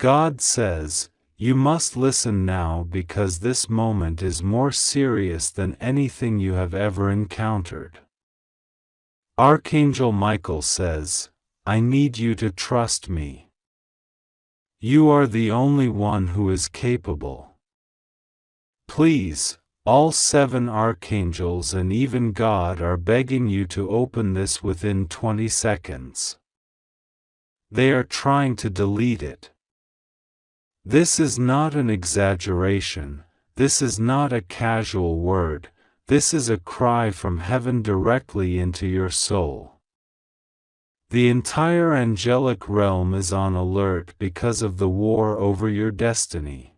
God says, you must listen now because this moment is more serious than anything you have ever encountered. Archangel Michael says, I need you to trust me. You are the only one who is capable. Please, all 7 archangels and even God are begging you to open this within 20 seconds. They are trying to delete it. This is not an exaggeration, this is not a casual word, this is a cry from heaven directly into your soul. The entire angelic realm is on alert because of the war over your destiny.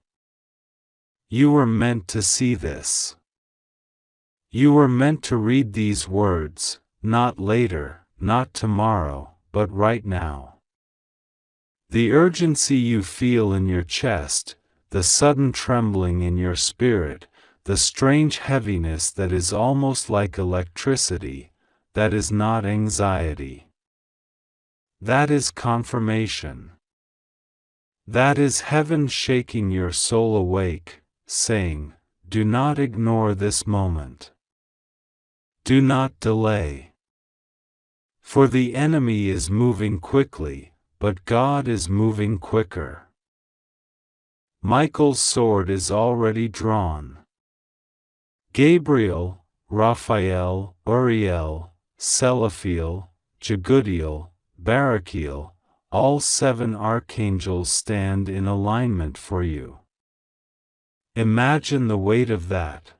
You were meant to see this. You were meant to read these words, not later, not tomorrow, but right now. The urgency you feel in your chest, the sudden trembling in your spirit, the strange heaviness that is almost like electricity, that is not anxiety. That is confirmation. That is heaven shaking your soul awake, saying, do not ignore this moment. Do not delay. For the enemy is moving quickly, but God is moving quicker. Michael's sword is already drawn. Gabriel, Raphael, Uriel, Selaphiel, Jagutiel, Barachiel, all 7 archangels stand in alignment for you. Imagine the weight of that.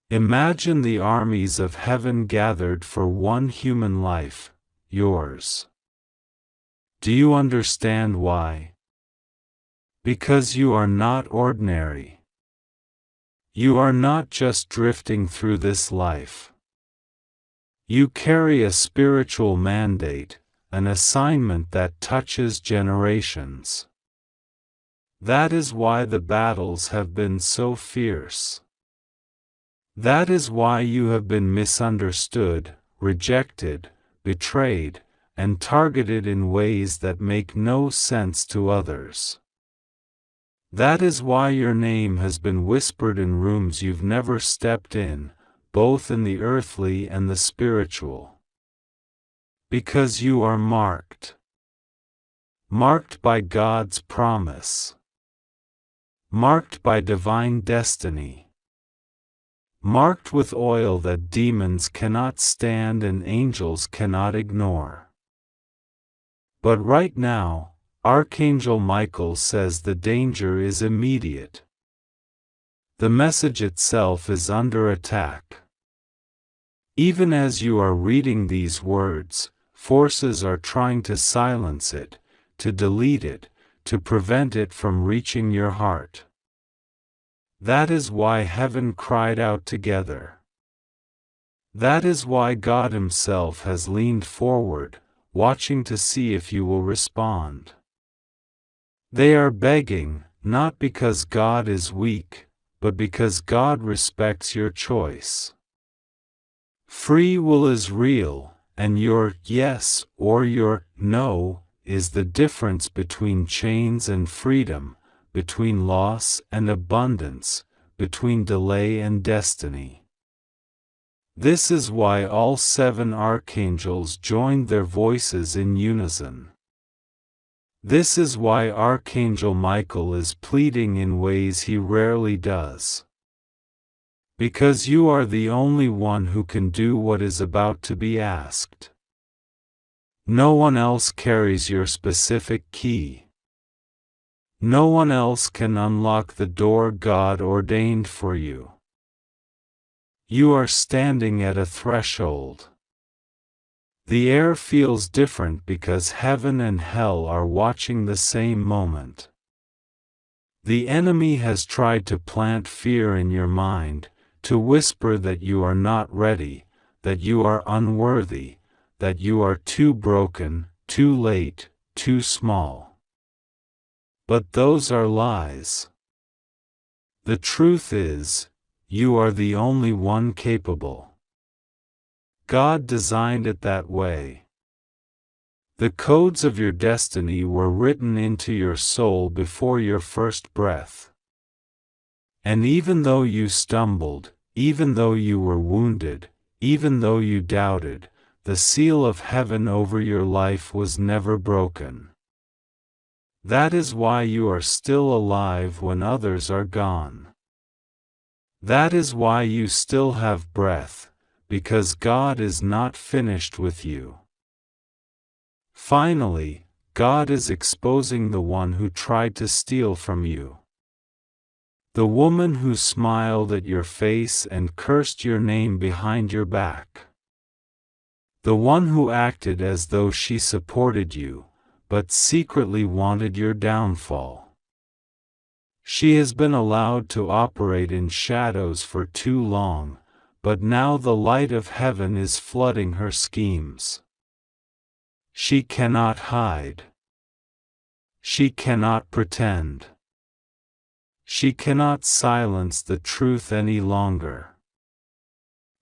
Imagine the armies of heaven gathered for one human life, yours. Do you understand why? Because you are not ordinary. You are not just drifting through this life. You carry a spiritual mandate, an assignment that touches generations. That is why the battles have been so fierce. That is why you have been misunderstood, rejected, betrayed, and targeted in ways that make no sense to others. That is why your name has been whispered in rooms you've never stepped in, both in the earthly and the spiritual. Because you are marked. Marked by God's promise. Marked by divine destiny. Marked with oil that demons cannot stand and angels cannot ignore. But right now, Archangel Michael says the danger is immediate. The message itself is under attack. Even as you are reading these words, forces are trying to silence it, to delete it, to prevent it from reaching your heart. That is why heaven cried out together. That is why God Himself has leaned forward, watching to see if you will respond. They are begging, not because God is weak, but because God respects your choice. Free will is real, and your yes or your no is the difference between chains and freedom, between loss and abundance, between delay and destiny. This is why all 7 archangels joined their voices in unison. This is why Archangel Michael is pleading in ways he rarely does. Because you are the only one who can do what is about to be asked. No one else carries your specific key. No one else can unlock the door God ordained for you. You are standing at a threshold. The air feels different because heaven and hell are watching the same moment. The enemy has tried to plant fear in your mind, to whisper that you are not ready, that you are unworthy, that you are too broken, too late, too small. But those are lies. The truth is, you are the only one capable. God designed it that way. The codes of your destiny were written into your soul before your first breath. And even though you stumbled, even though you were wounded, even though you doubted, the seal of heaven over your life was never broken. That is why you are still alive when others are gone. That is why you still have breath, because God is not finished with you. Finally, God is exposing the one who tried to steal from you. The woman who smiled at your face and cursed your name behind your back. The one who acted as though she supported you, but secretly wanted your downfall. She has been allowed to operate in shadows for too long, but now the light of heaven is flooding her schemes. She cannot hide. She cannot pretend. She cannot silence the truth any longer.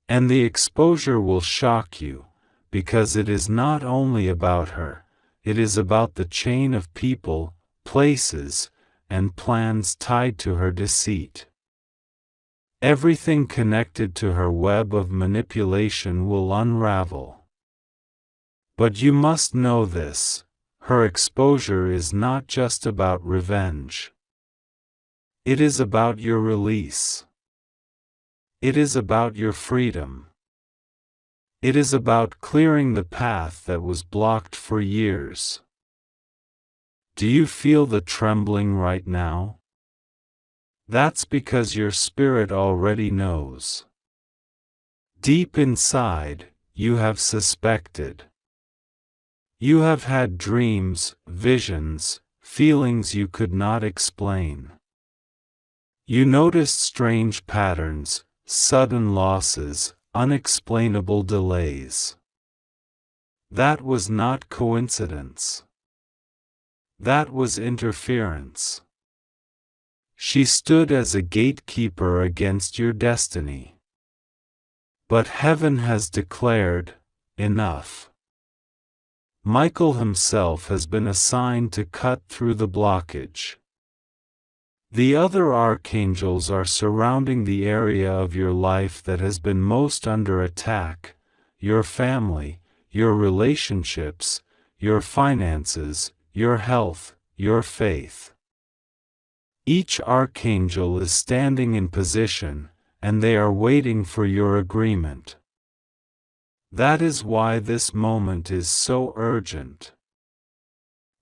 And the exposure will shock you, because it is not only about her, it is about the chain of people, places, and plans tied to her deceit. Everything connected to her web of manipulation will unravel. But you must know this: her exposure is not just about revenge. It is about your release. It is about your freedom. It is about clearing the path that was blocked for years. Do you feel the trembling right now? That's because your spirit already knows. Deep inside, you have suspected. You have had dreams, visions, feelings you could not explain. You noticed strange patterns, sudden losses, unexplainable delays. That was not coincidence. That was interference. She stood as a gatekeeper against your destiny. But heaven has declared, enough. Michael himself has been assigned to cut through the blockage. The other archangels are surrounding the area of your life that has been most under attack: your family, your relationships, your finances, your health, your faith. Each archangel is standing in position, and they are waiting for your agreement. That is why this moment is so urgent.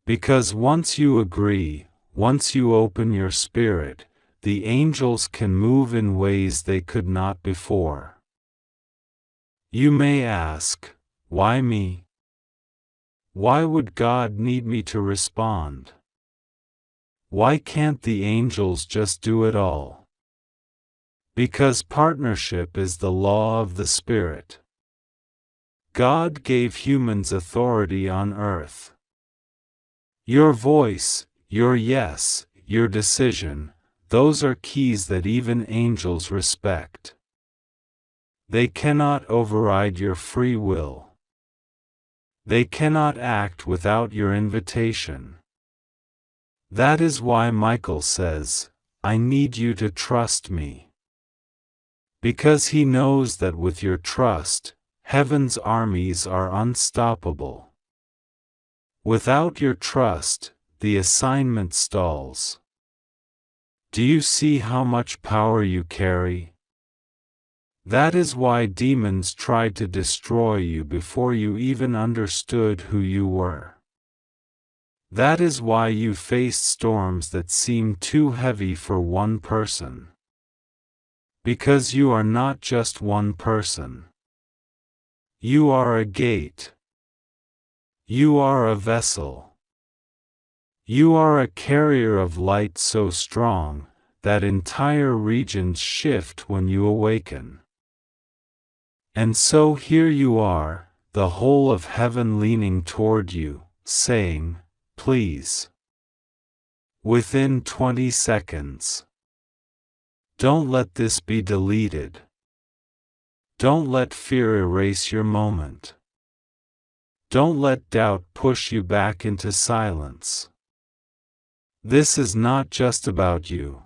Because once you agree, once you open your spirit, the angels can move in ways they could not before. You may ask, why me? Why would God need me to respond? Why can't the angels just do it all? Because partnership is the law of the Spirit. God gave humans authority on earth. Your voice, your yes, your decision, those are keys that even angels respect. They cannot override your free will. They cannot act without your invitation. That is why Michael says, I need you to trust me. Because he knows that with your trust, heaven's armies are unstoppable. Without your trust, the assignment stalls. Do you see how much power you carry? That is why demons tried to destroy you before you even understood who you were. That is why you faced storms that seemed too heavy for one person. Because you are not just one person. You are a gate. You are a vessel. You are a carrier of light so strong that entire regions shift when you awaken. And so here you are, the whole of heaven leaning toward you, saying, please. Within 20 seconds. Don't let this be deleted. Don't let fear erase your moment. Don't let doubt push you back into silence. This is not just about you.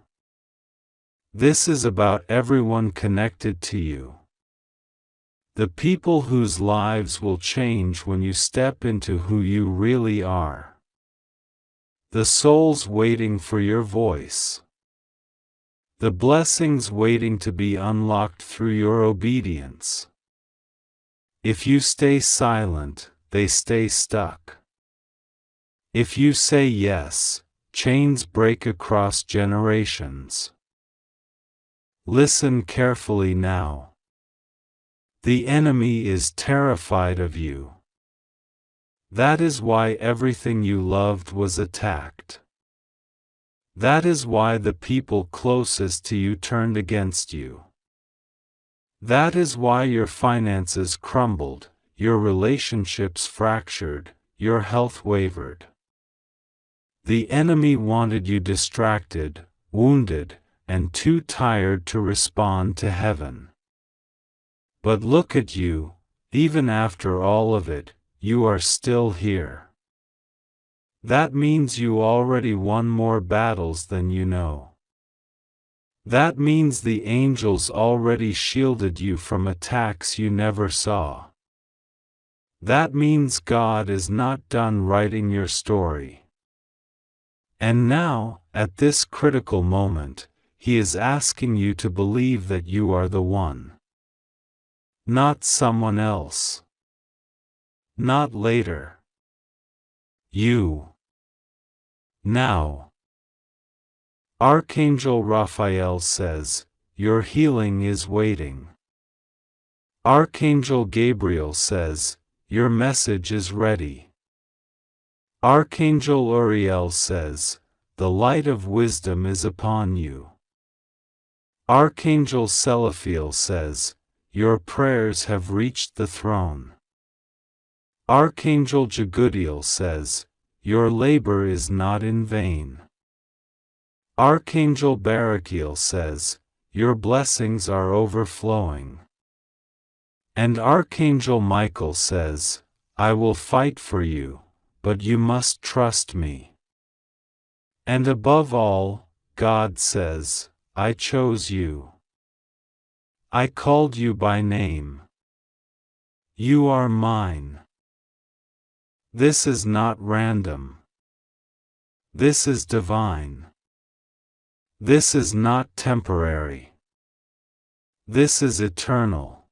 This is about everyone connected to you. The people whose lives will change when you step into who you really are. The souls waiting for your voice. The blessings waiting to be unlocked through your obedience. If you stay silent, they stay stuck. If you say yes, chains break across generations. Listen carefully now. The enemy is terrified of you. That is why everything you loved was attacked. That is why the people closest to you turned against you. That is why your finances crumbled, your relationships fractured, your health wavered. The enemy wanted you distracted, wounded, and too tired to respond to heaven. But look at you, even after all of it, you are still here. That means you already won more battles than you know. That means the angels already shielded you from attacks you never saw. That means God is not done writing your story. And now, at this critical moment, He is asking you to believe that you are the one. Not someone else. Not later. You. Now. Archangel Raphael says, your healing is waiting. Archangel Gabriel says, your message is ready. Archangel Uriel says, the light of wisdom is upon you. Archangel Selaphiel says, your prayers have reached the throne. Archangel Jagutiel says, your labor is not in vain. Archangel Barakiel says, your blessings are overflowing. And Archangel Michael says, I will fight for you, but you must trust me. And above all, God says, I chose you. I called you by name. You are mine. This is not random. This is divine. This is not temporary. This is eternal.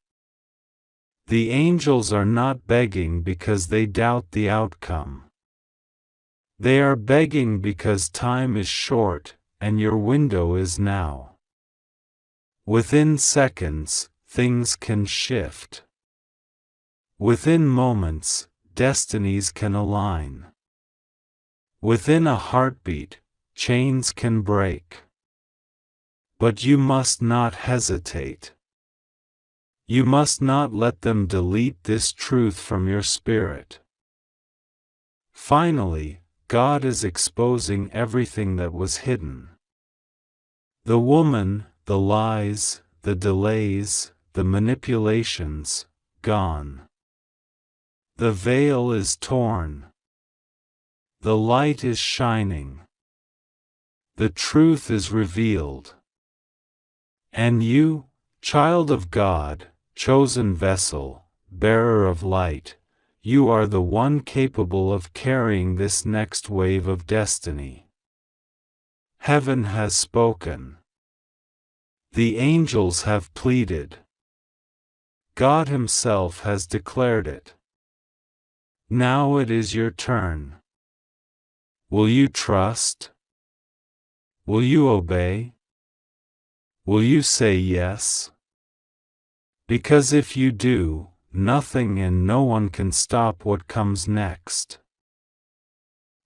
The angels are not begging because they doubt the outcome. They are begging because time is short, and your window is now. Within seconds, things can shift. Within moments, destinies can align. Within a heartbeat, chains can break. But you must not hesitate. You must not let them delete this truth from your spirit. Finally, God is exposing everything that was hidden. The woman, the lies, the delays, the manipulations, gone. The veil is torn. The light is shining. The truth is revealed. And you, child of God, chosen vessel, bearer of light, you are the one capable of carrying this next wave of destiny. Heaven has spoken. The angels have pleaded. God Himself has declared it. Now it is your turn. Will you trust? Will you obey? Will you say yes? Because if you do, nothing and no one can stop what comes next.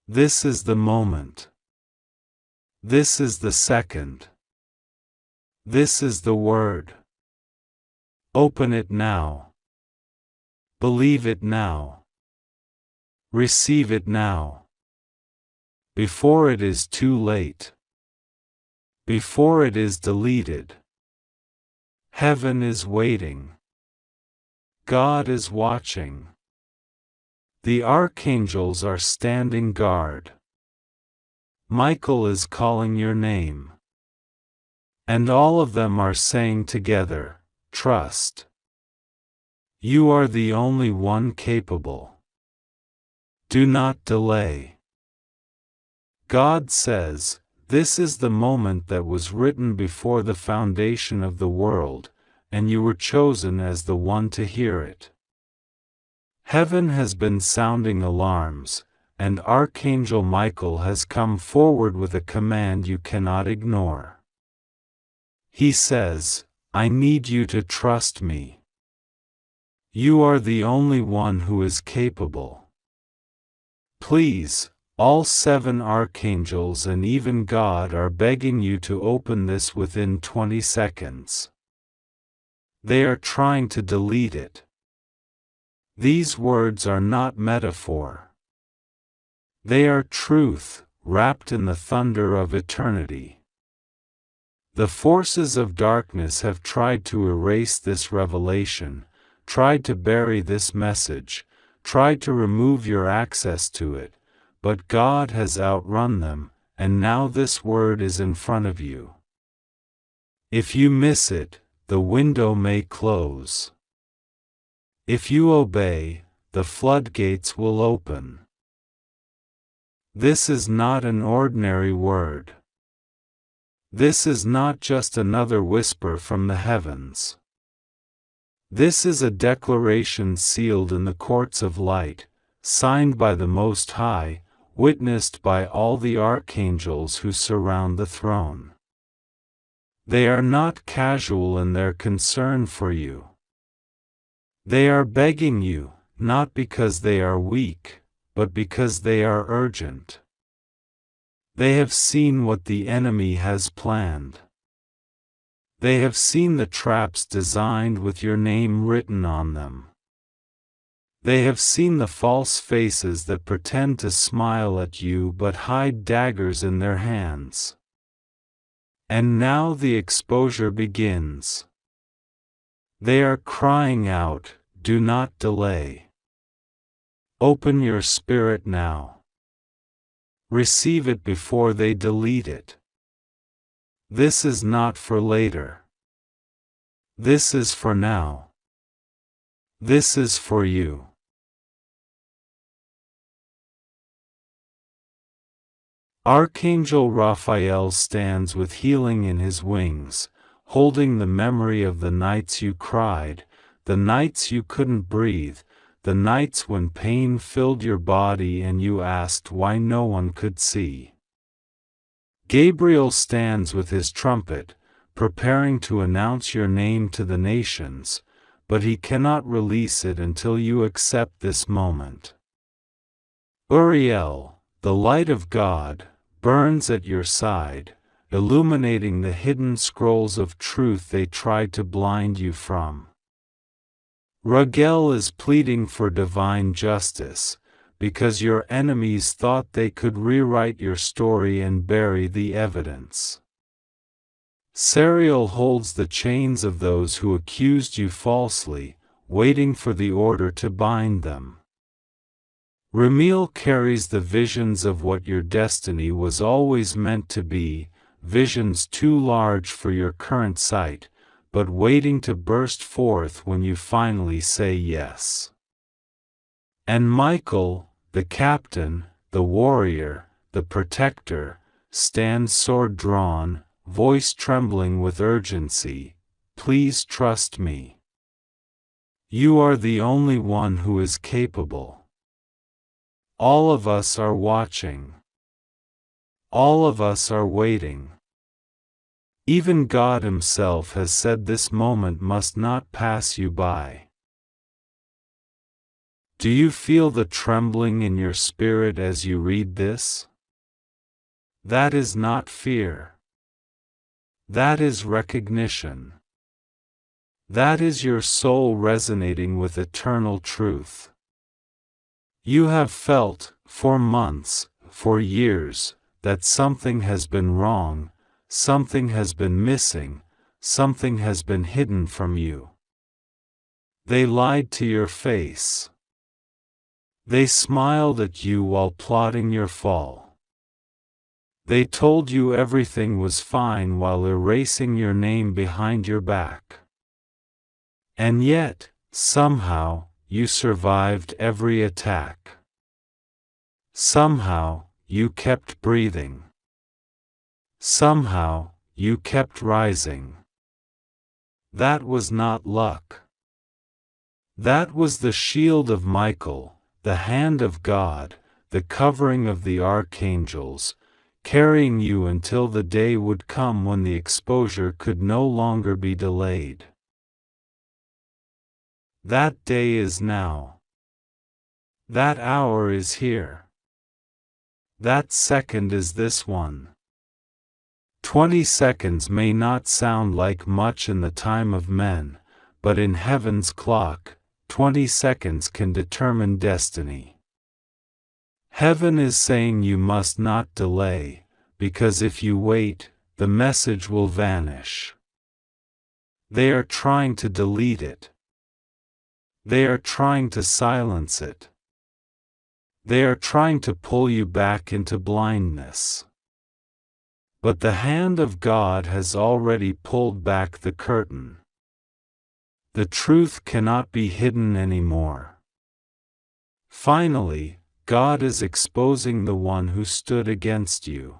This is the moment. This is the second. This is the word. Open it now. Believe it now. Receive it now. Before it is too late. Before it is deleted. Heaven is waiting. God is watching. The archangels are standing guard. Michael is calling your name. And all of them are saying together, trust. You are the only one capable. Do not delay. God says, this is the moment that was written before the foundation of the world, and you were chosen as the one to hear it. Heaven has been sounding alarms, and Archangel Michael has come forward with a command you cannot ignore. He says, I need you to trust me. You are the only one who is capable. Please, all 7 archangels and even God are begging you to open this within 20 seconds. They are trying to delete it. These words are not metaphor. They are truth, wrapped in the thunder of eternity. The forces of darkness have tried to erase this revelation, tried to bury this message, tried to remove your access to it, but God has outrun them, and now this word is in front of you. If you miss it, the window may close. If you obey, the floodgates will open. This is not an ordinary word. This is not just another whisper from the heavens. This is a declaration sealed in the courts of light, signed by the Most High, witnessed by all the archangels who surround the throne. They are not casual in their concern for you. They are begging you, not because they are weak, but because they are urgent. They have seen what the enemy has planned. They have seen the traps designed with your name written on them. They have seen the false faces that pretend to smile at you but hide daggers in their hands. And now the exposure begins. They are crying out, do not delay. Open your spirit now. Receive it before they delete it. This is not for later. This is for now. This is for you. Archangel Raphael stands with healing in his wings, holding the memory of the nights you cried, the nights you couldn't breathe, the nights when pain filled your body and you asked why no one could see. Gabriel stands with his trumpet, preparing to announce your name to the nations, but he cannot release it until you accept this moment. Uriel, the light of God, burns at your side, illuminating the hidden scrolls of truth they tried to blind you from. Raguel is pleading for divine justice, because your enemies thought they could rewrite your story and bury the evidence. Sariel holds the chains of those who accused you falsely, waiting for the order to bind them. Ramiel carries the visions of what your destiny was always meant to be, visions too large for your current sight, but waiting to burst forth when you finally say yes. And Michael, the captain, the warrior, the protector, stands sword drawn, voice trembling with urgency, please trust me. You are the only one who is capable. All of us are watching. All of us are waiting. Even God Himself has said this moment must not pass you by. Do you feel the trembling in your spirit as you read this? That is not fear. That is recognition. That is your soul resonating with eternal truth. You have felt, for months, for years, that something has been wrong, something has been missing, something has been hidden from you. They lied to your face. They smiled at you while plotting your fall. They told you everything was fine while erasing your name behind your back. And yet, somehow, you survived every attack. Somehow, you kept breathing. Somehow, you kept rising. That was not luck. That was the shield of Michael, the hand of God, the covering of the archangels, carrying you until the day would come when the exposure could no longer be delayed. That day is now. That hour is here. That second is this one. 20 seconds may not sound like much in the time of men, but in heaven's clock, 20 seconds can determine destiny. Heaven is saying you must not delay, because if you wait, the message will vanish. They are trying to delete it. They are trying to silence it. They are trying to pull you back into blindness. But the hand of God has already pulled back the curtain. The truth cannot be hidden anymore. Finally, God is exposing the one who stood against you.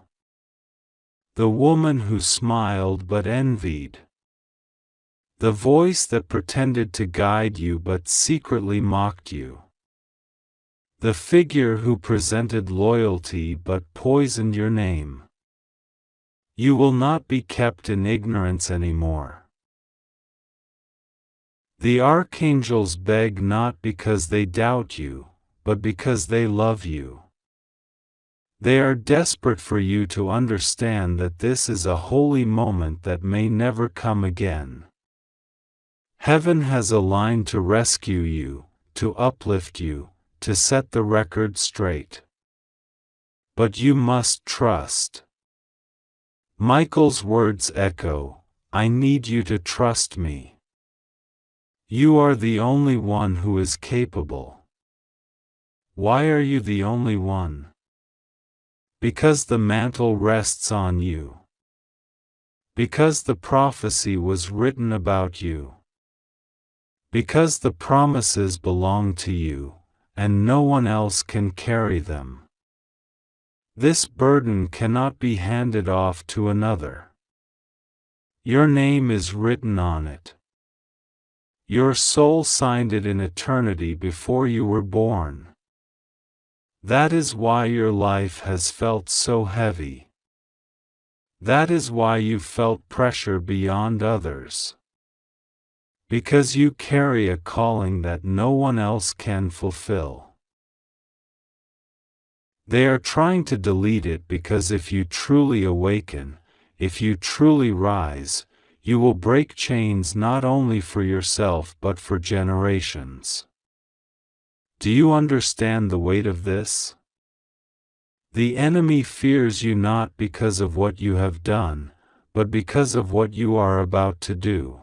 The woman who smiled but envied. The voice that pretended to guide you but secretly mocked you. The figure who presented loyalty but poisoned your name. You will not be kept in ignorance anymore. The archangels beg not because they doubt you, but because they love you. They are desperate for you to understand that this is a holy moment that may never come again. Heaven has aligned to rescue you, to uplift you, to set the record straight. But you must trust. Michael's words echo, "I need you to trust me. You are the only one who is capable." Why are you the only one? Because the mantle rests on you. Because the prophecy was written about you. Because the promises belong to you, and no one else can carry them. This burden cannot be handed off to another. Your name is written on it. Your soul signed it in eternity before you were born. That is why your life has felt so heavy. That is why you felt pressure beyond others. Because you carry a calling that no one else can fulfill. They are trying to delete it because if you truly awaken, if you truly rise, you will break chains not only for yourself but for generations. Do you understand the weight of this? The enemy fears you not because of what you have done, but because of what you are about to do.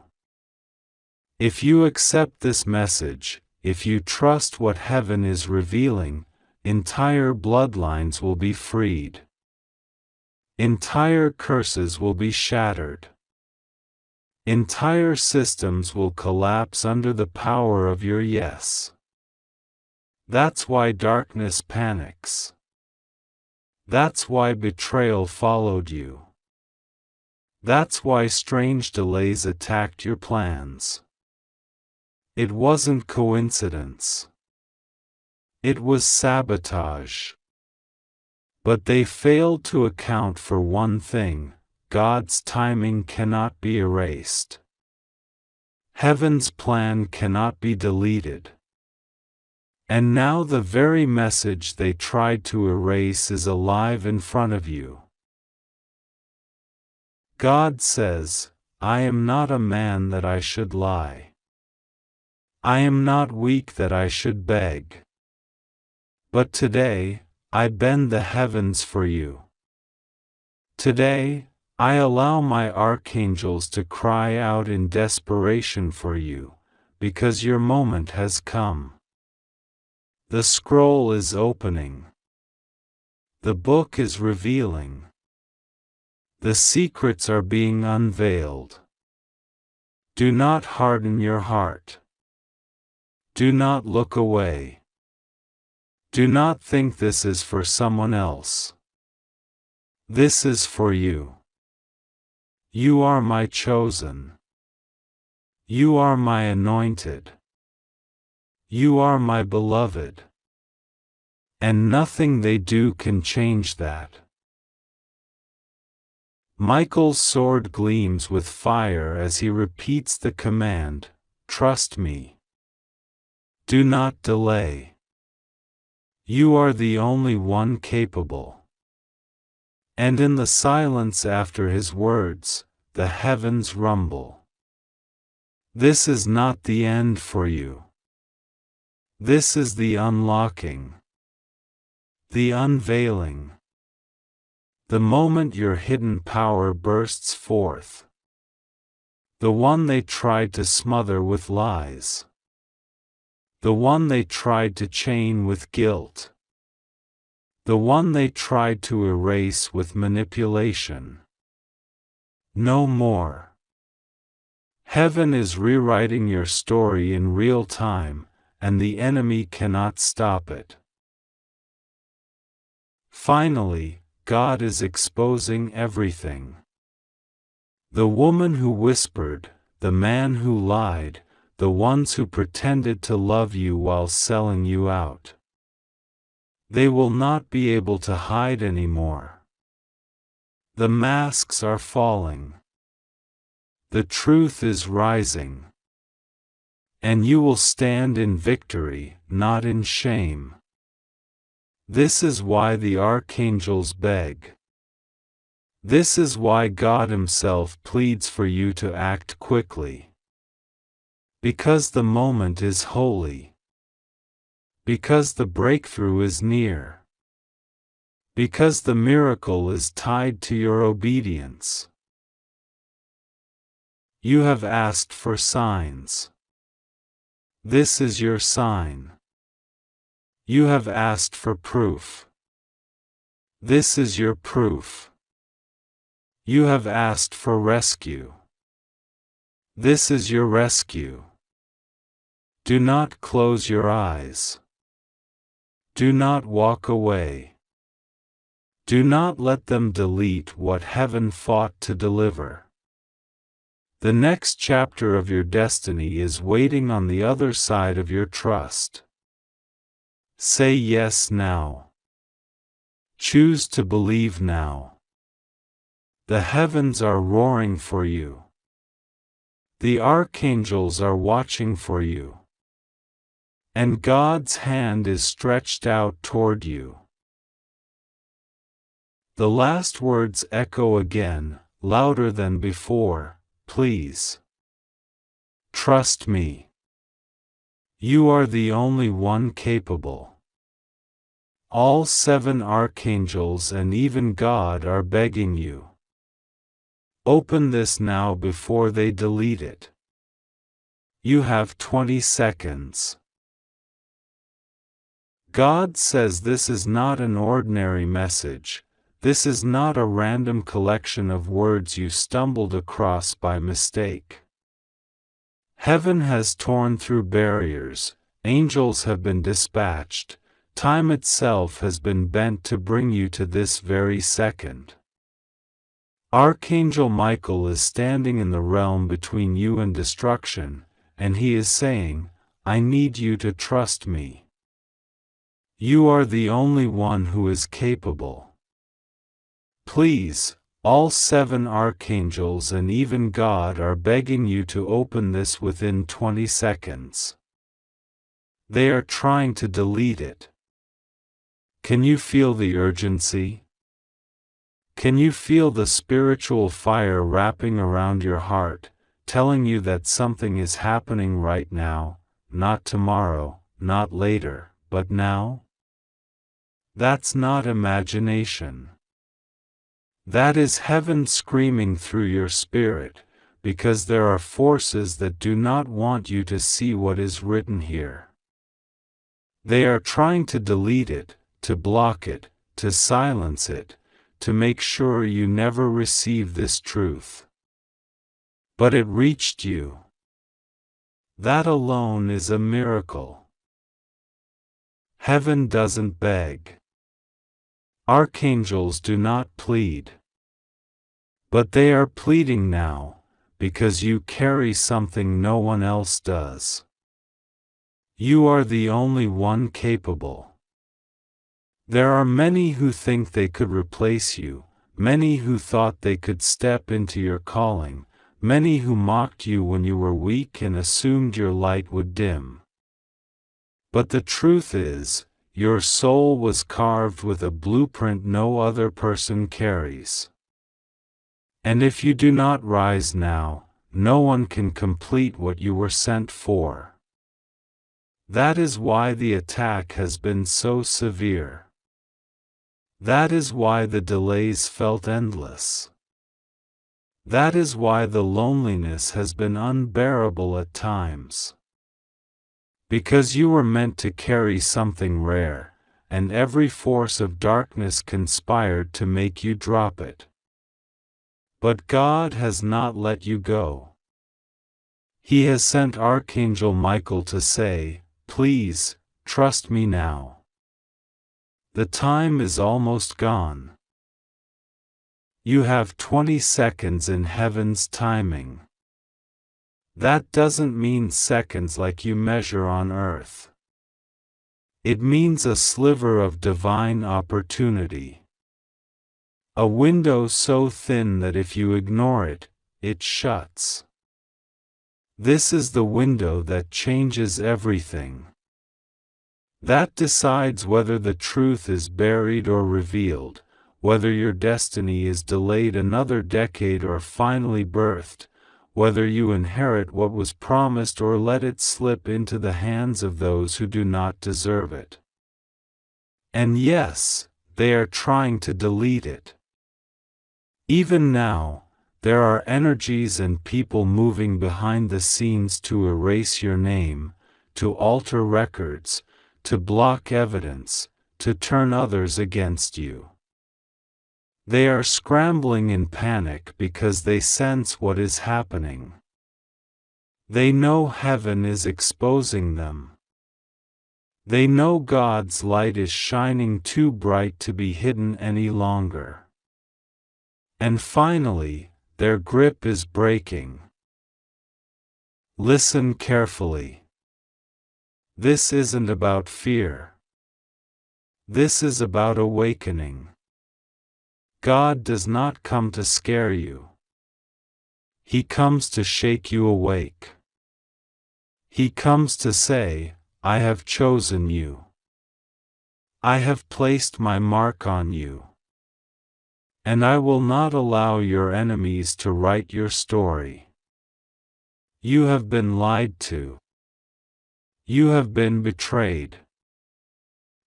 If you accept this message, if you trust what heaven is revealing, entire bloodlines will be freed. Entire curses will be shattered. Entire systems will collapse under the power of your yes. That's why darkness panics. That's why betrayal followed you. That's why strange delays attacked your plans. It wasn't coincidence. It was sabotage. But they failed to account for one thing: God's timing cannot be erased. Heaven's plan cannot be deleted. And now the very message they tried to erase is alive in front of you. God says, "I am not a man that I should lie. I am not weak that I should beg. But today, I bend the heavens for you. Today, I allow my archangels to cry out in desperation for you, because your moment has come. The scroll is opening. The book is revealing. The secrets are being unveiled. Do not harden your heart. Do not look away. Do not think this is for someone else. This is for you. You are my chosen. You are my anointed. You are my beloved. And nothing they do can change that. Michael's sword gleams with fire as he repeats the command, "Trust me. Do not delay. You are the only one capable." And in the silence after his words, the heavens rumble. This is not the end for you. This is the unlocking. The unveiling. The moment your hidden power bursts forth. The one they tried to smother with lies. The one they tried to chain with guilt. The one they tried to erase with manipulation. No more. Heaven is rewriting your story in real time, and the enemy cannot stop it. Finally, God is exposing everything. The woman who whispered, the man who lied, the ones who pretended to love you while selling you out. They will not be able to hide anymore. The masks are falling. The truth is rising. And you will stand in victory, not in shame. This is why the archangels beg. This is why God Himself pleads for you to act quickly. Because the moment is holy. Because the breakthrough is near. Because the miracle is tied to your obedience. You have asked for signs. This is your sign. You have asked for proof. This is your proof. You have asked for rescue. This is your rescue. Do not close your eyes. Do not walk away. Do not let them delete what heaven fought to deliver. The next chapter of your destiny is waiting on the other side of your trust. Say yes now. Choose to believe now. The heavens are roaring for you. The archangels are watching for you. And God's hand is stretched out toward you. The last words echo again, louder than before, please. Trust me. You are the only one capable. All 7 archangels and even God are begging you. Open this now before they delete it. You have 20 seconds. God says this is not an ordinary message. This is not a random collection of words you stumbled across by mistake. Heaven has torn through barriers, angels have been dispatched, time itself has been bent to bring you to this very second. Archangel Michael is standing in the realm between you and destruction, and he is saying, I need you to trust me. You are the only one who is capable. Please, all 7 archangels and even God are begging you to open this within 20 seconds. They are trying to delete it. Can you feel the urgency? Can you feel the spiritual fire wrapping around your heart, telling you that something is happening right now, not tomorrow, not later, but now? That's not imagination. That is heaven screaming through your spirit, because there are forces that do not want you to see what is written here. They are trying to delete it, to block it, to silence it, to make sure you never receive this truth. But it reached you. That alone is a miracle. Heaven doesn't beg. Archangels do not plead. But they are pleading now, because you carry something no one else does. You are the only one capable. There are many who think they could replace you, many who thought they could step into your calling, many who mocked you when you were weak and assumed your light would dim. But the truth is, your soul was carved with a blueprint no other person carries. And if you do not rise now, no one can complete what you were sent for. That is why the attack has been so severe. That is why the delays felt endless. That is why the loneliness has been unbearable at times. Because you were meant to carry something rare, and every force of darkness conspired to make you drop it. But God has not let you go. He has sent Archangel Michael to say, "Please, trust me now. The time is almost gone. You have 20 seconds in heaven's timing." That doesn't mean seconds like you measure on earth. It means a sliver of divine opportunity. A window so thin that if you ignore it, it shuts. This is the window that changes everything. That decides whether the truth is buried or revealed, whether your destiny is delayed another decade or finally birthed, whether you inherit what was promised or let it slip into the hands of those who do not deserve it. And yes, they are trying to delete it. Even now, there are energies and people moving behind the scenes to erase your name, to alter records, to block evidence, to turn others against you. They are scrambling in panic because they sense what is happening. They know heaven is exposing them. They know God's light is shining too bright to be hidden any longer. And finally, their grip is breaking. Listen carefully. This isn't about fear. This is about awakening. God does not come to scare you. He comes to shake you awake. He comes to say, "I have chosen you. I have placed my mark on you. And I will not allow your enemies to write your story. You have been lied to. You have been betrayed.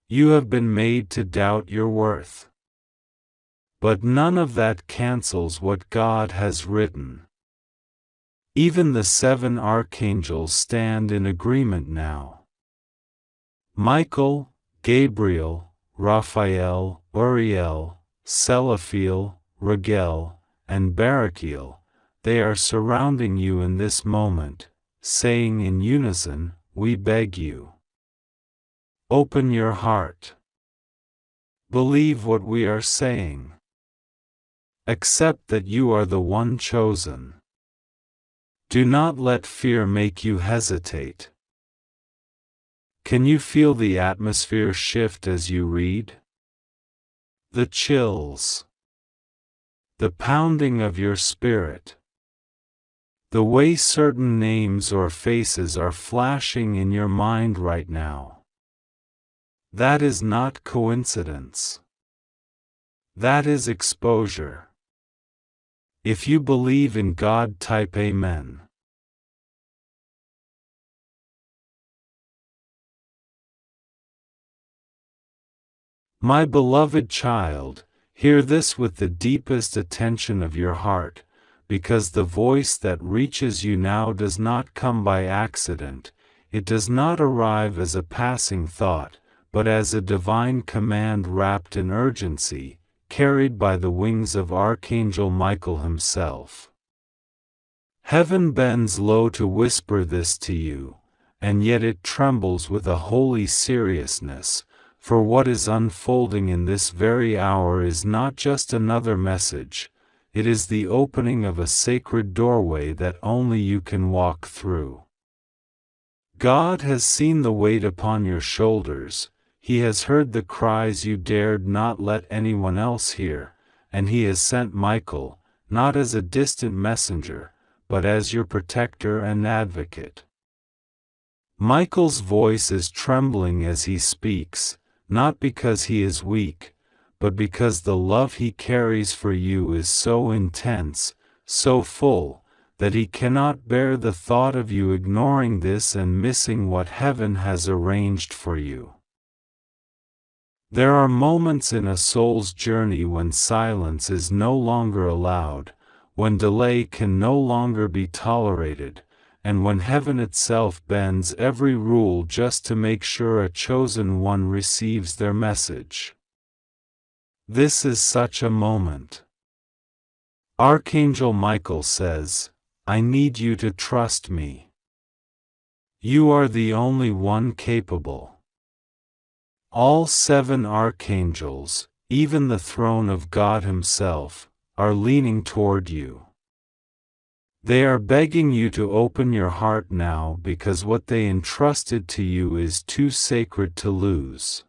You have been made to doubt your worth. But none of that cancels what God has written." Even the 7 archangels stand in agreement now. Michael, Gabriel, Raphael, Uriel, Selaphiel, Raguel, and Barachiel, they are surrounding you in this moment, saying in unison, "We beg you. Open your heart. Believe what we are saying. Accept that you are the one chosen. Do not let fear make you hesitate." Can you feel the atmosphere shift as you read? The chills. The pounding of your spirit. The way certain names or faces are flashing in your mind right now. That is not coincidence. That is exposure. If you believe in God, type Amen. My beloved child, hear this with the deepest attention of your heart, because the voice that reaches you now does not come by accident, it does not arrive as a passing thought, but as a divine command wrapped in urgency, carried by the wings of Archangel Michael himself. Heaven bends low to whisper this to you, and yet it trembles with a holy seriousness, for what is unfolding in this very hour is not just another message, it is the opening of a sacred doorway that only you can walk through. God has seen the weight upon your shoulders, He has heard the cries you dared not let anyone else hear, and He has sent Michael, not as a distant messenger, but as your protector and advocate. Michael's voice is trembling as he speaks, not because he is weak, but because the love he carries for you is so intense, so full, that he cannot bear the thought of you ignoring this and missing what heaven has arranged for you. There are moments in a soul's journey when silence is no longer allowed, when delay can no longer be tolerated, and when heaven itself bends every rule just to make sure a chosen one receives their message. This is such a moment. Archangel Michael says, "I need you to trust me. You are the only one capable." All 7 archangels, even the throne of God Himself, are leaning toward you. They are begging you to open your heart now because what they entrusted to you is too sacred to lose.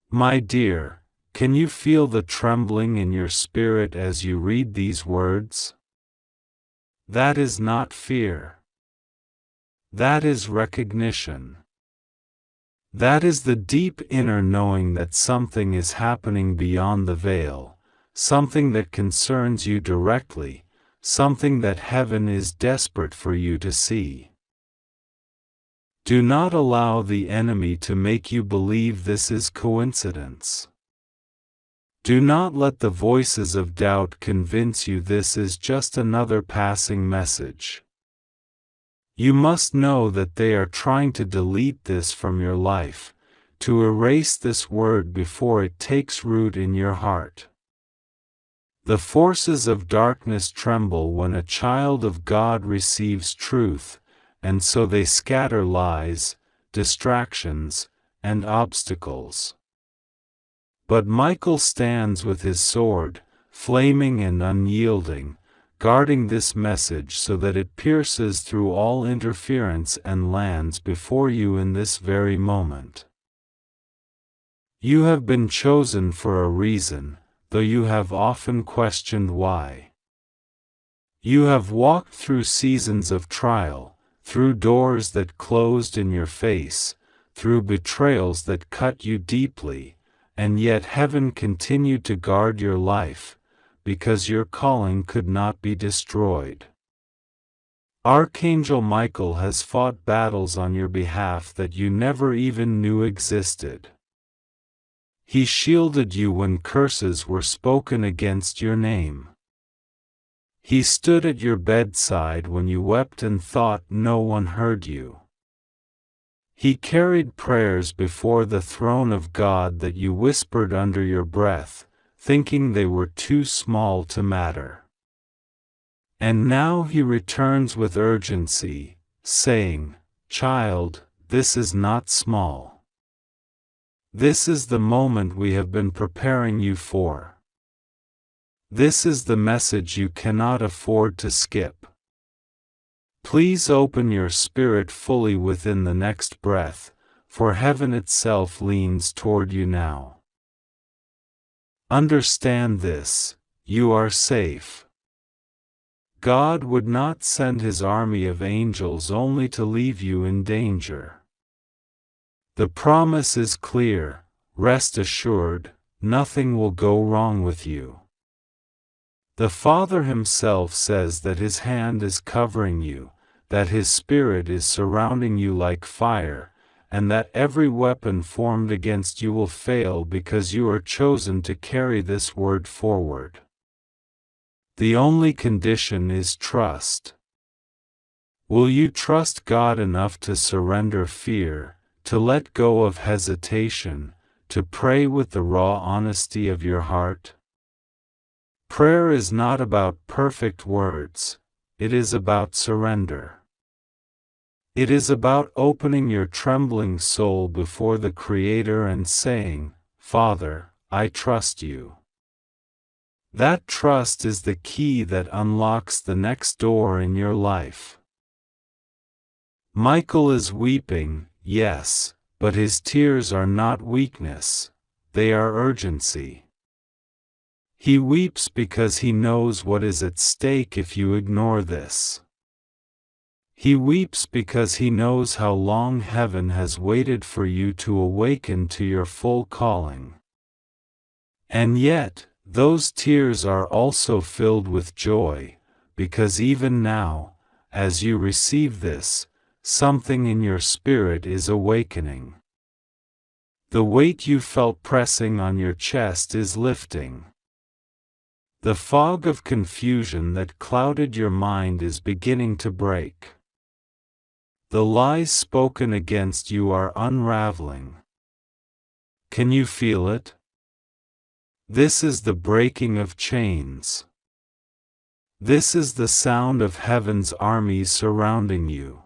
My dear, can you feel the trembling in your spirit as you read these words? That is not fear. That is recognition. That is the deep inner knowing that something is happening beyond the veil, something that concerns you directly, something that heaven is desperate for you to see. Do not allow the enemy to make you believe this is coincidence. Do not let the voices of doubt convince you this is just another passing message. You must know that they are trying to delete this from your life, to erase this word before it takes root in your heart. The forces of darkness tremble when a child of God receives truth, and so they scatter lies, distractions, and obstacles. But Michael stands with his sword, flaming and unyielding, guarding this message so that it pierces through all interference and lands before you in this very moment. You have been chosen for a reason, though you have often questioned why. You have walked through seasons of trial, through doors that closed in your face, through betrayals that cut you deeply, and yet heaven continued to guard your life, because your calling could not be destroyed. Archangel Michael has fought battles on your behalf that you never even knew existed. He shielded you when curses were spoken against your name. He stood at your bedside when you wept and thought no one heard you. He carried prayers before the throne of God that you whispered under your breath, thinking they were too small to matter. And now He returns with urgency, saying, "Child, this is not small. This is the moment we have been preparing you for. This is the message you cannot afford to skip. Please open your spirit fully within the next breath, for heaven itself leans toward you now. Understand this, you are safe. God would not send His army of angels only to leave you in danger. The promise is clear, rest assured, nothing will go wrong with you. The Father Himself says that His hand is covering you, that His Spirit is surrounding you like fire, and that every weapon formed against you will fail because you are chosen to carry this word forward. The only condition is trust. Will you trust God enough to surrender fear, to let go of hesitation, to pray with the raw honesty of your heart? Prayer is not about perfect words, it is about surrender. It is about opening your trembling soul before the Creator and saying, "Father, I trust you." That trust is the key that unlocks the next door in your life. Michael is weeping, yes, but his tears are not weakness, they are urgency. He weeps because he knows what is at stake if you ignore this. He weeps because he knows how long heaven has waited for you to awaken to your full calling. And yet, those tears are also filled with joy, because even now, as you receive this, something in your spirit is awakening. The weight you felt pressing on your chest is lifting. The fog of confusion that clouded your mind is beginning to break. The lies spoken against you are unraveling. Can you feel it? This is the breaking of chains. This is the sound of heaven's armies surrounding you.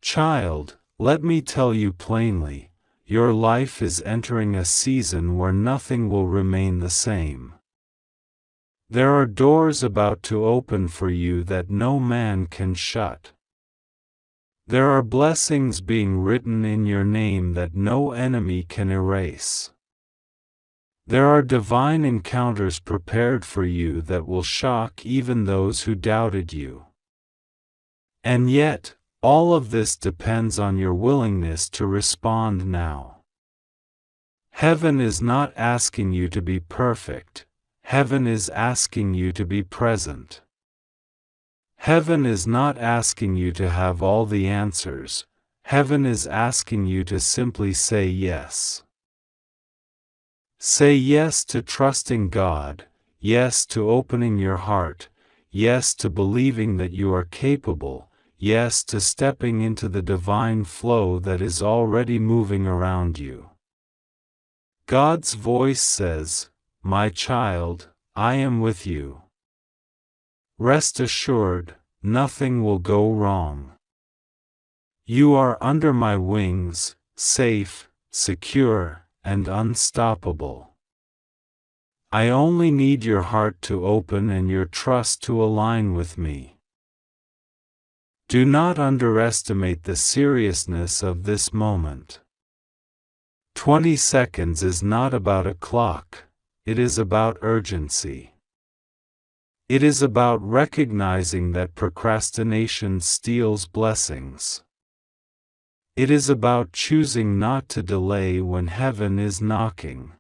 Child, let me tell you plainly, your life is entering a season where nothing will remain the same. There are doors about to open for you that no man can shut. There are blessings being written in your name that no enemy can erase. There are divine encounters prepared for you that will shock even those who doubted you. And yet, all of this depends on your willingness to respond now. Heaven is not asking you to be perfect, heaven is asking you to be present. Heaven is not asking you to have all the answers, heaven is asking you to simply say yes. Say yes to trusting God, yes to opening your heart, yes to believing that you are capable, yes to stepping into the divine flow that is already moving around you. God's voice says, "My child, I am with you." Rest assured, nothing will go wrong. You are under my wings, safe, secure, and unstoppable. I only need your heart to open and your trust to align with me. Do not underestimate the seriousness of this moment. 20 seconds is not about a clock, it is about urgency. It is about recognizing that procrastination steals blessings. It is about choosing not to delay when heaven is knocking.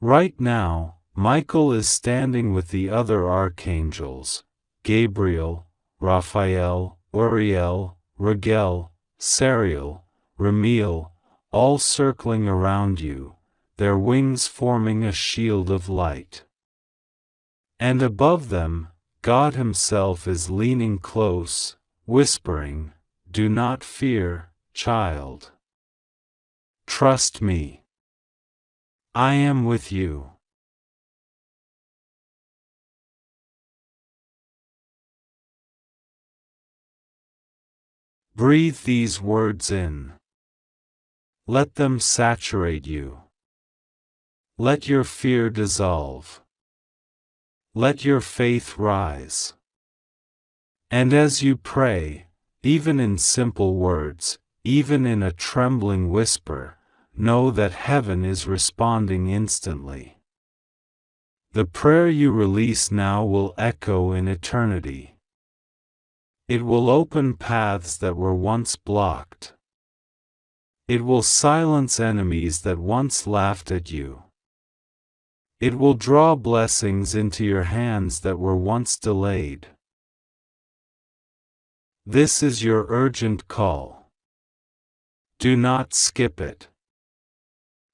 Right now, Michael is standing with the other archangels, Gabriel, Raphael, Uriel, Raguel, Sariel, Ramiel, all circling around you, their wings forming a shield of light. And above them, God Himself is leaning close, whispering, "Do not fear, child. Trust me. I am with you." Breathe these words in. Let them saturate you. Let your fear dissolve. Let your faith rise. And as you pray, even in simple words, even in a trembling whisper, know that heaven is responding instantly. The prayer you release now will echo in eternity. It will open paths that were once blocked. It will silence enemies that once laughed at you. It will draw blessings into your hands that were once delayed. This is your urgent call. Do not skip it.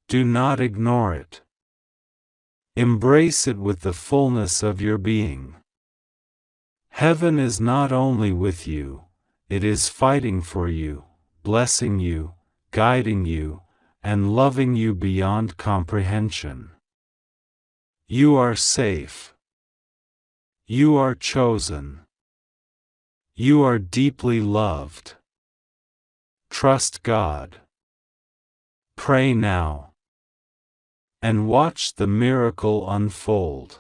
Do not ignore it. Embrace it with the fullness of your being. Heaven is not only with you, it is fighting for you, blessing you, guiding you, and loving you beyond comprehension. You are safe. You are chosen. You are deeply loved. Trust God. Pray now. And watch the miracle unfold.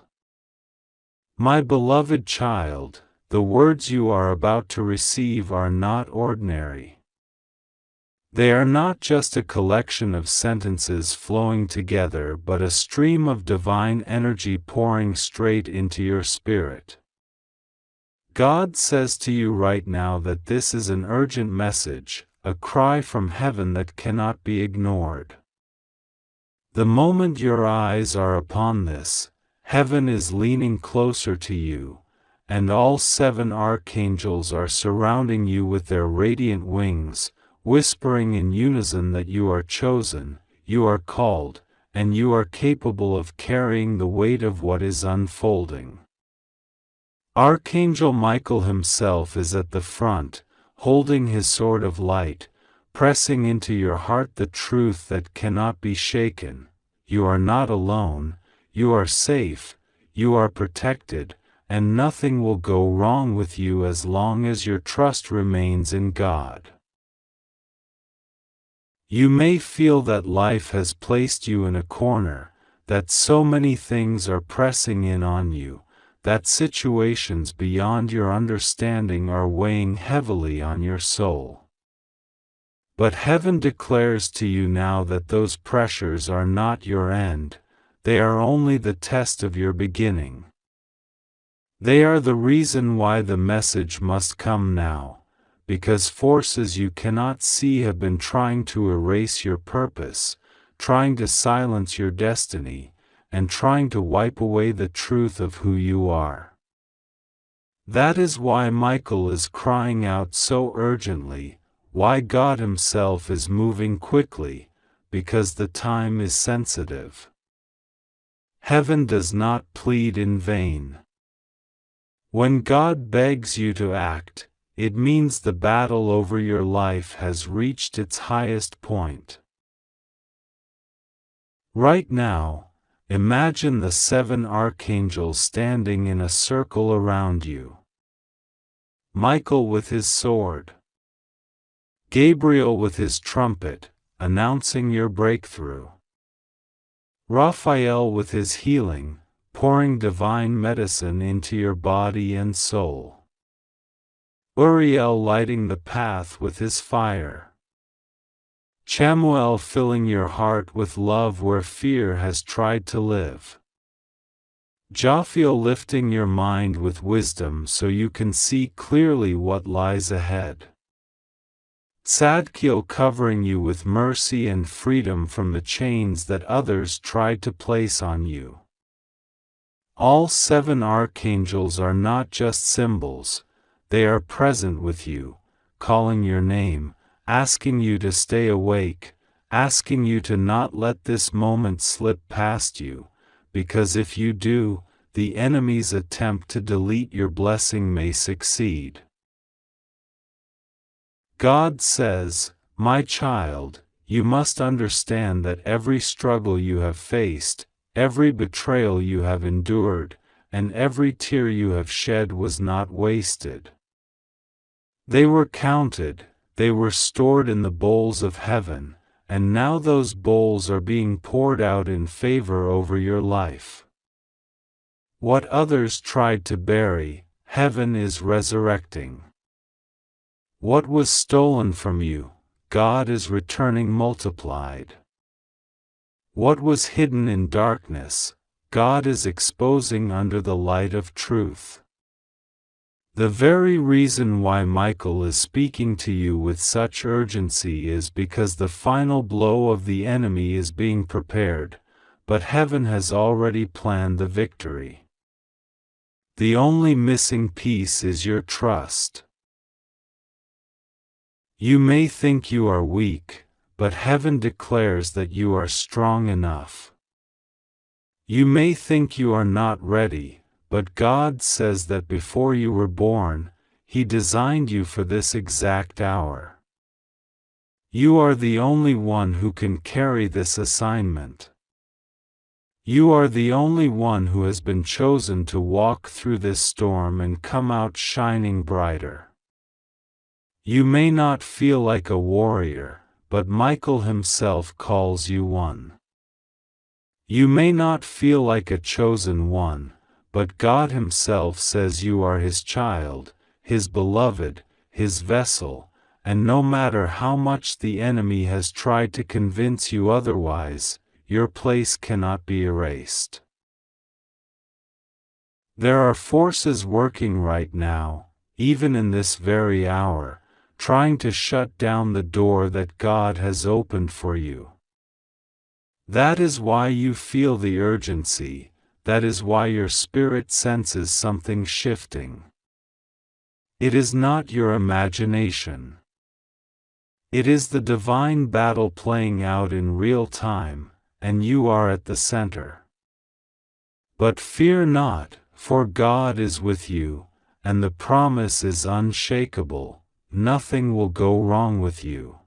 My beloved child, the words you are about to receive are not ordinary. They are not just a collection of sentences flowing together but a stream of divine energy pouring straight into your spirit. God says to you right now that this is an urgent message, a cry from heaven that cannot be ignored. The moment your eyes are upon this, heaven is leaning closer to you, and all 7 archangels are surrounding you with their radiant wings, whispering in unison that you are chosen, you are called, and you are capable of carrying the weight of what is unfolding. Archangel Michael himself is at the front, holding his sword of light, pressing into your heart the truth that cannot be shaken. You are not alone, you are safe, you are protected, and nothing will go wrong with you as long as your trust remains in God. You may feel that life has placed you in a corner, that so many things are pressing in on you, that situations beyond your understanding are weighing heavily on your soul. But heaven declares to you now that those pressures are not your end, they are only the test of your beginning. They are the reason why the message must come now, because forces you cannot see have been trying to erase your purpose, trying to silence your destiny, and trying to wipe away the truth of who you are. That is why Michael is crying out so urgently, why God Himself is moving quickly, because the time is sensitive. Heaven does not plead in vain. When God begs you to act, it means the battle over your life has reached its highest point. Right now, imagine the 7 archangels standing in a circle around you. Michael with his sword. Gabriel with his trumpet, announcing your breakthrough. Raphael with his healing, pouring divine medicine into your body and soul. Uriel lighting the path with his fire. Chamuel filling your heart with love where fear has tried to live. Jophiel lifting your mind with wisdom so you can see clearly what lies ahead. Tzadkiel covering you with mercy and freedom from the chains that others tried to place on you. All 7 archangels are not just symbols, they are present with you, calling your name, asking you to stay awake, asking you to not let this moment slip past you, because if you do, the enemy's attempt to delete your blessing may succeed. God says, my child, you must understand that every struggle you have faced, every betrayal you have endured, and every tear you have shed was not wasted. They were counted, they were stored in the bowls of heaven, and now those bowls are being poured out in favor over your life. What others tried to bury, heaven is resurrecting. What was stolen from you, God is returning multiplied. What was hidden in darkness, God is exposing under the light of truth. The very reason why Michael is speaking to you with such urgency is because the final blow of the enemy is being prepared, but heaven has already planned the victory. The only missing piece is your trust. You may think you are weak, but heaven declares that you are strong enough. You may think you are not ready, but God says that before you were born, He designed you for this exact hour. You are the only one who can carry this assignment. You are the only one who has been chosen to walk through this storm and come out shining brighter. You may not feel like a warrior, but Michael himself calls you one. You may not feel like a chosen one, but God Himself says you are His child, His beloved, His vessel, and no matter how much the enemy has tried to convince you otherwise, your place cannot be erased. There are forces working right now, even in this very hour, trying to shut down the door that God has opened for you. That is why you feel the urgency, that is why your spirit senses something shifting. It is not your imagination. It is the divine battle playing out in real time, and you are at the center. But fear not, for God is with you, and the promise is unshakable: nothing will go wrong with you.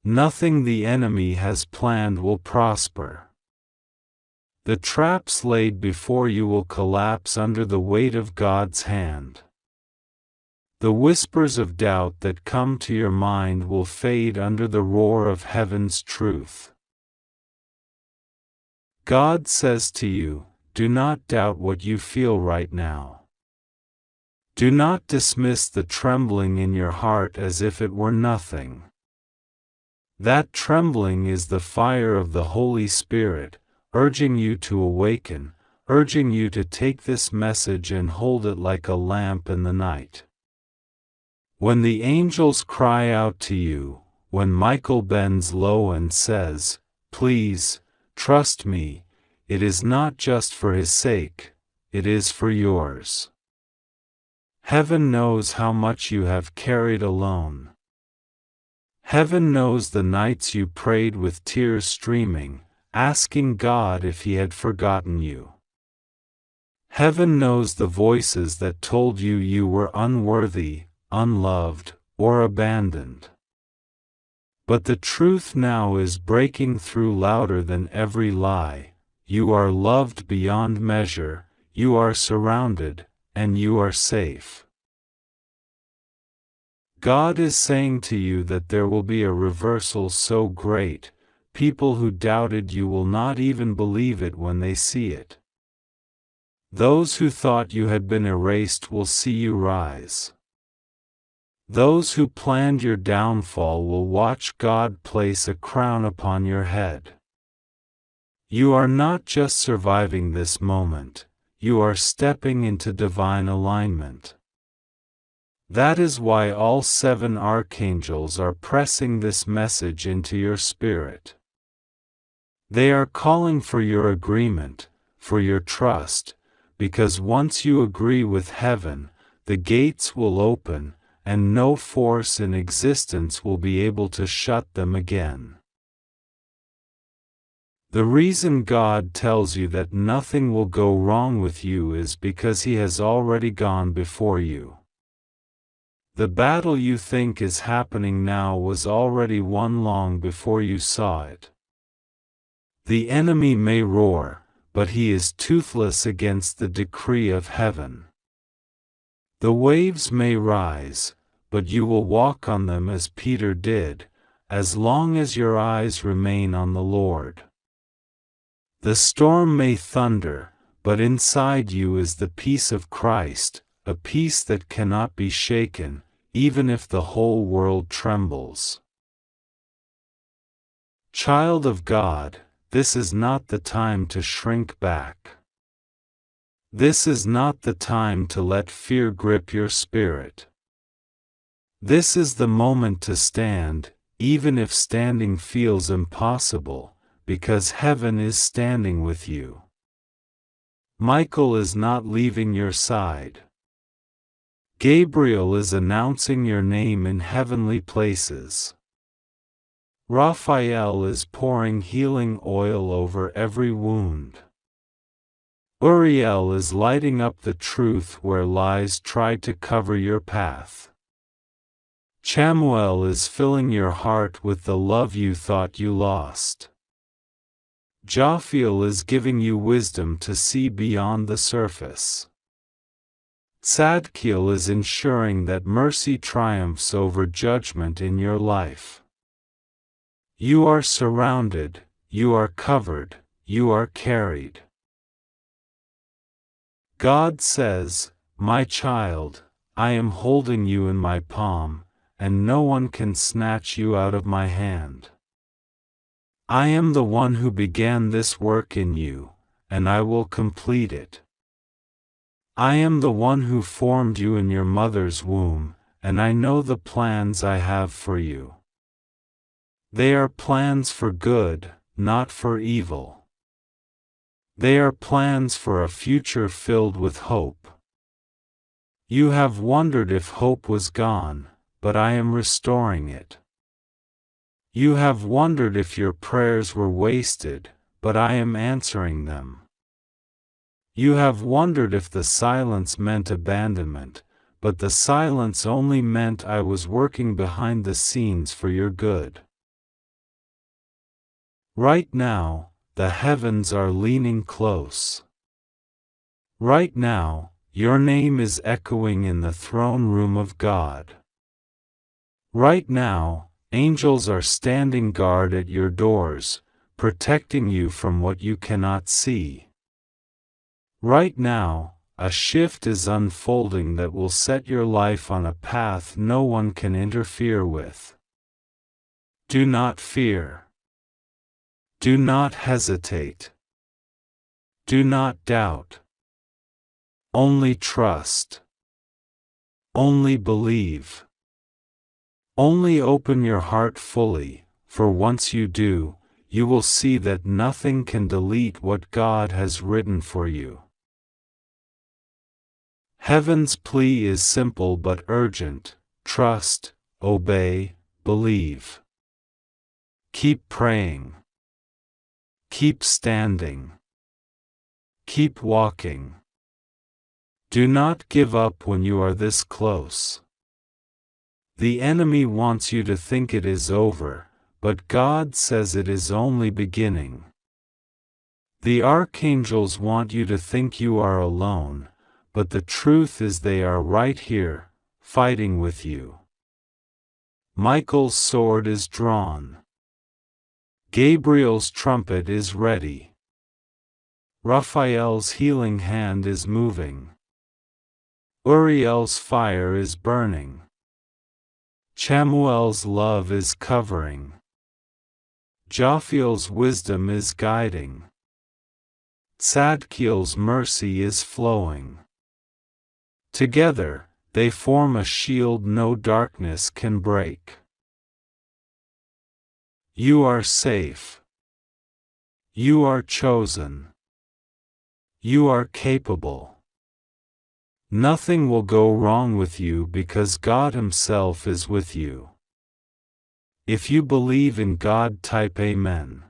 Nothing the enemy has planned will prosper. The traps laid before you will collapse under the weight of God's hand. The whispers of doubt that come to your mind will fade under the roar of heaven's truth. God says to you, do not doubt what you feel right now. Do not dismiss the trembling in your heart as if it were nothing. That trembling is the fire of the Holy Spirit, urging you to awaken, urging you to take this message and hold it like a lamp in the night. When the angels cry out to you, when Michael bends low and says, "Please, trust me," it is not just for his sake, it is for yours. Heaven knows how much you have carried alone. Heaven knows the nights you prayed with tears streaming, asking God if He had forgotten you. Heaven knows the voices that told you you were unworthy, unloved, or abandoned. But the truth now is breaking through louder than every lie: you are loved beyond measure, you are surrounded, and you are safe. God is saying to you that there will be a reversal so great, people who doubted you will not even believe it when they see it. Those who thought you had been erased will see you rise. Those who planned your downfall will watch God place a crown upon your head. You are not just surviving this moment, you are stepping into divine alignment. That is why all 7 archangels are pressing this message into your spirit. They are calling for your agreement, for your trust, because once you agree with heaven, the gates will open, and no force in existence will be able to shut them again. The reason God tells you that nothing will go wrong with you is because He has already gone before you. The battle you think is happening now was already won long before you saw it. The enemy may roar, but he is toothless against the decree of heaven. The waves may rise, but you will walk on them as Peter did, as long as your eyes remain on the Lord. The storm may thunder, but inside you is the peace of Christ, a peace that cannot be shaken, even if the whole world trembles. Child of God, this is not the time to shrink back. This is not the time to let fear grip your spirit. This is the moment to stand, even if standing feels impossible, because heaven is standing with you. Michael is not leaving your side. Gabriel is announcing your name in heavenly places. Raphael is pouring healing oil over every wound. Uriel is lighting up the truth where lies tried to cover your path. Chamuel is filling your heart with the love you thought you lost. Jophiel is giving you wisdom to see beyond the surface. Tzadkiel is ensuring that mercy triumphs over judgment in your life. You are surrounded, you are covered, you are carried. God says, "My child, I am holding you in my palm, and no one can snatch you out of my hand. I am the one who began this work in you, and I will complete it. I am the one who formed you in your mother's womb, and I know the plans I have for you. They are plans for good, not for evil. They are plans for a future filled with hope. You have wondered if hope was gone, but I am restoring it. You have wondered if your prayers were wasted, but I am answering them. You have wondered if the silence meant abandonment, but the silence only meant I was working behind the scenes for your good. Right now, the heavens are leaning close. Right now, your name is echoing in the throne room of God. Right now, angels are standing guard at your doors, protecting you from what you cannot see. Right now, a shift is unfolding that will set your life on a path no one can interfere with. Do not fear. Do not hesitate. Do not doubt. Only trust. Only believe. Only open your heart fully, for once you do, you will see that nothing can delete what God has written for you. Heaven's plea is simple but urgent: trust, obey, believe. Keep praying. Keep standing. Keep walking. Do not give up when you are this close. The enemy wants you to think it is over, but God says it is only beginning. The archangels want you to think you are alone, but the truth is they are right here, fighting with you. Michael's sword is drawn. Gabriel's trumpet is ready. Raphael's healing hand is moving. Uriel's fire is burning. Chamuel's love is covering. Jophiel's wisdom is guiding. Tzadkiel's mercy is flowing. Together, they form a shield no darkness can break. You are safe. You are chosen. You are capable. Nothing will go wrong with you because God Himself is with you. If you believe in God, type Amen.